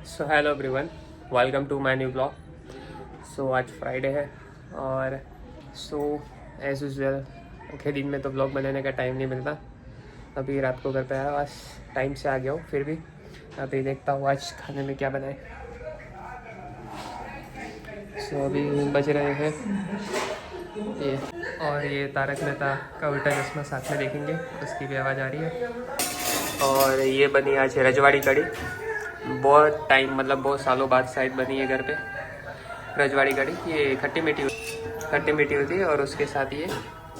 So hello everyone, welcome to my new blog. So आज Friday है और as usual के दिन में तो ब्लॉग बनाने का टाइम नहीं मिलता। अभी रात को घर पे आया, आज टाइम से आ गया हूँ। फिर भी अभी देखता हूँ आज खाने में क्या बनाए। अभी बज रहे हैं ये, और ये तारक मेहता का उल्टा चश्मा साथ में देखेंगे, उसकी भी आवाज़ आ रही है। और ये बनी आज रजवाड़ी कड़ी, बहुत टाइम मतलब बहुत सालों बाद शायद बनी है घर पे रजवाड़ी कड़ी। ये खट्टी मीठी होती है और उसके साथ ये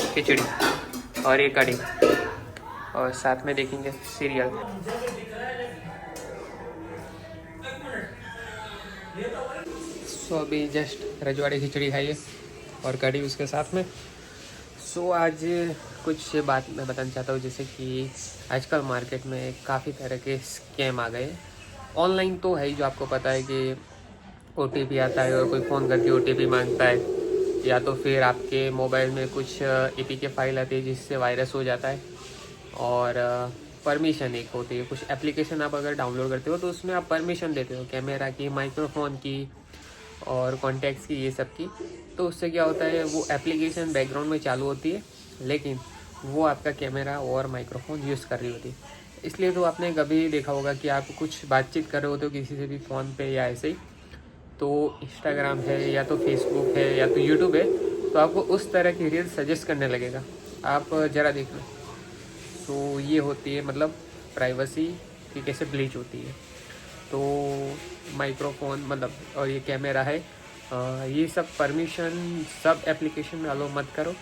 खिचड़ी और ये कड़ी, और साथ में देखेंगे सीरियल। अभी जस्ट रजवाड़ी खिचड़ी खाई है और कड़ी उसके साथ में। आज कुछ बात मैं बताना चाहता हूँ, जैसे कि आजकल मार्केट में काफ़ी तरह के स्कैम आ गए। ऑनलाइन तो है ही, जो आपको पता है कि OTP आता है और कोई फ़ोन करके OTP मांगता है, या तो फिर आपके मोबाइल में कुछ APK फाइल आती है जिससे वायरस हो जाता है। और परमिशन एक होती है, कुछ एप्लीकेशन आप अगर डाउनलोड करते हो तो उसमें आप परमिशन देते हो, कैमरा की, माइक्रोफोन की और कॉन्टैक्ट्स की, ये सब की। तो उससे क्या होता है, वो एप्लीकेशन बैकग्राउंड में चालू होती है लेकिन वो आपका कैमरा और माइक्रोफोन यूज़ कर रही होती है। इसलिए तो आपने कभी देखा होगा कि आप कुछ बातचीत कर रहे होते हो किसी से भी फ़ोन पे या ऐसे ही, तो इंस्टाग्राम है या तो फेसबुक है या तो यूट्यूब है, तो आपको उस तरह की रील सजेस्ट करने लगेगा। आप ज़रा देख लो। तो ये होती है मतलब प्राइवेसी की कैसे ब्लीच होती है। तो माइक्रोफोन मतलब और ये कैमरा है, ये सब परमिशन सब एप्लीकेशन में अलो मत करो,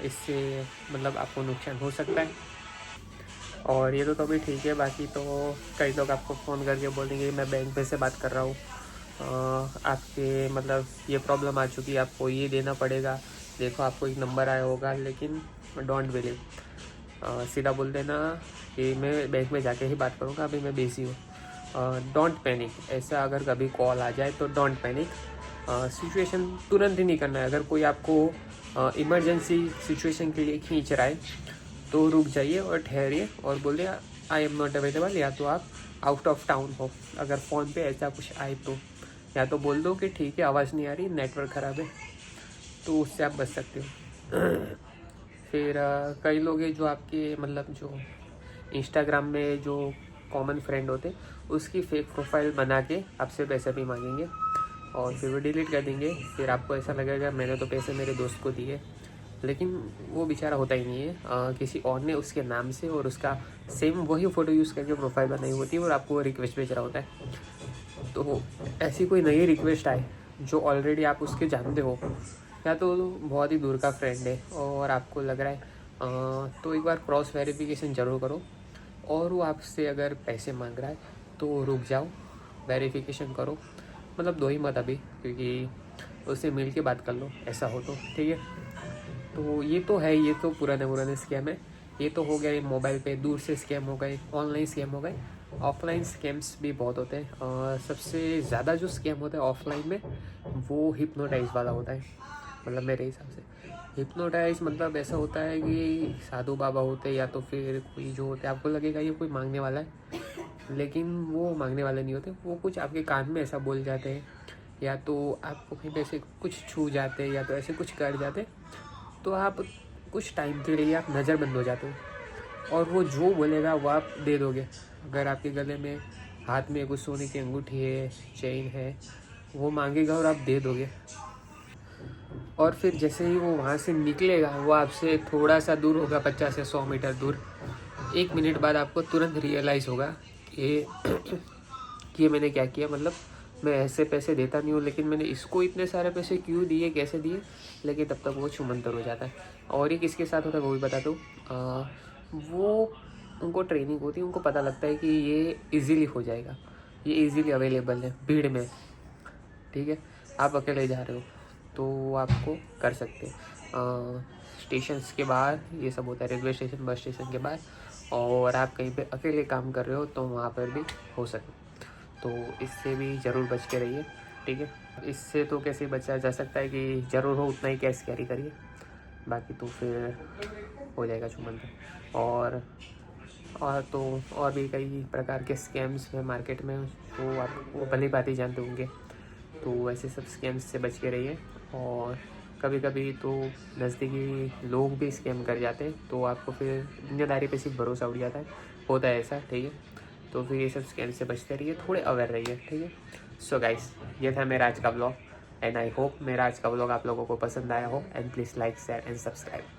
इससे मतलब आपको नुकसान हो सकता है। और ये तो भी ठीक है, बाकी तो कई लोग आपको फ़ोन करके बोलेंगे मैं बैंक पे से बात कर रहा हूँ, आपके मतलब ये प्रॉब्लम आ चुकी है, आपको ये देना पड़ेगा, देखो आपको एक नंबर आया होगा। लेकिन डोंट बिलीव, सीधा बोल देना कि मैं बैंक में जाके ही बात करूँगा, अभी मैं बिज़ी हूँ। डोंट पैनिक, ऐसा अगर कभी कॉल आ जाए तो डोंट पैनिक। सिचुएशन तुरंत ही नहीं करना है। अगर कोई आपको इमरजेंसी सिचुएशन के लिए खींच रहा है तो रुक जाइए और ठहरिए और बोलिए आई एम नॉट अवेलेबल, या तो आप आउट ऑफ टाउन हो। अगर फ़ोन पे ऐसा कुछ आए तो या तो बोल दो कि ठीक है आवाज़ नहीं आ रही, नेटवर्क ख़राब है, तो उससे आप बच सकते हो। फिर कई लोग हैं जो आपके मतलब जो इंस्टाग्राम में जो कॉमन फ्रेंड होते उसकी फेक प्रोफाइल बना के आपसे पैसे भी मांगेंगे और फिर वो डिलीट कर देंगे। फिर आपको ऐसा लगेगा मैंने तो पैसे मेरे दोस्त को दिए, लेकिन वो बेचारा होता ही नहीं है, किसी और ने उसके नाम से और उसका सेम वही फ़ोटो यूज़ करके प्रोफाइल बनाई होती है और आपको वो रिक्वेस्ट भेज रहा होता है। तो ऐसी कोई नई रिक्वेस्ट आए जो ऑलरेडी आप उसके जानते हो, या तो बहुत ही दूर का फ्रेंड है और आपको लग रहा है, तो एक बार क्रॉस वेरिफिकेशन ज़रूर करो। और वो आपसे अगर पैसे मांग रहा है तो रुक जाओ, वेरिफिकेशन करो, मतलब दो ही मत अभी, क्योंकि उससे मिल के बात कर लो, ऐसा हो तो ठीक है। तो ये तो है, ये तो पुराने स्कैम है। ये तो हो गया, ये मोबाइल पे दूर से स्कैम हो गए, ऑनलाइन स्कैम हो गए। ऑफलाइन स्कैम्स भी बहुत होते हैं, और सबसे ज़्यादा जो स्कैम होता है ऑफलाइन में वो हिप्नोटाइज वाला होता है। मतलब मेरे हिसाब से हिप्नोटाइज मतलब ऐसा होता है कि साधु बाबा होते हैं या तो फिर कोई जो होते हैं, आपको लगेगा ये कोई मांगने वाला है, लेकिन वो मांगने वाले नहीं होते। वो कुछ आपके कान में ऐसा बोल जाते हैं, या तो आपको कहीं पे ऐसे कुछ छू जाते हैं, या तो ऐसे कुछ कर जाते हैं, तो आप कुछ टाइम के लिए आप नज़रबंद हो जाते हो और वो जो बोलेगा वो आप दे दोगे। अगर आपके गले में हाथ में कुछ सोने की अंगूठी है, चेन है, वो मांगेगा और आप दे दोगे। और फिर जैसे ही वो वहाँ से निकलेगा, वो आपसे थोड़ा सा दूर होगा, 50 या 100 मीटर दूर, 1 मिनट बाद आपको तुरंत रियलाइज़ होगा कि ये मैंने क्या किया। मतलब मैं ऐसे पैसे देता नहीं हूँ, लेकिन मैंने इसको इतने सारे पैसे क्यों दिए, कैसे दिए। लेकिन तब तक वो छूमंतर हो जाता है। और ये किसके साथ होता है वो भी बता दूँ, वो उनको ट्रेनिंग होती है, उनको पता लगता है कि ये इजीली हो जाएगा, ये इजीली अवेलेबल है भीड़ में, ठीक है। आप अकेले जा रहे हो तो आपको कर सकते हैं। स्टेशंस के बाहर ये सब होता है, रेलवे स्टेशन, बस स्टेशन के बाहर, और आप कहीं पे अकेले काम कर रहे हो तो वहाँ पर भी हो सके। तो इससे भी ज़रूर बच के रहिए, ठीक है। इससे तो कैसे बचा जा सकता है कि ज़रूर हो उतना ही कैश कैरी करिए, बाकी तो फिर हो जाएगा छुमंतर। और और तो और भी कई प्रकार के स्कैम्स हैं मार्केट में, तो आप वो भली भांति जानते होंगे। तो ऐसे सब स्कैम्स से बच के रहिए। और कभी कभी तो नज़दीकी लोग भी स्कैम कर जाते हैं, तो आपको फिर दुनियादारी पे सिर्फ भरोसा उड़ जाता है, होता है ऐसा, ठीक है। तो फिर ये सब स्कैम से बचते रहिए, थोड़े अवेयर रहिए, ठीक है। सो गाइस, ये था मेरा आज का ब्लॉग एंड आई होप मेरा आज का ब्लॉग आप लोगों को पसंद आया हो। And please like share and subscribe.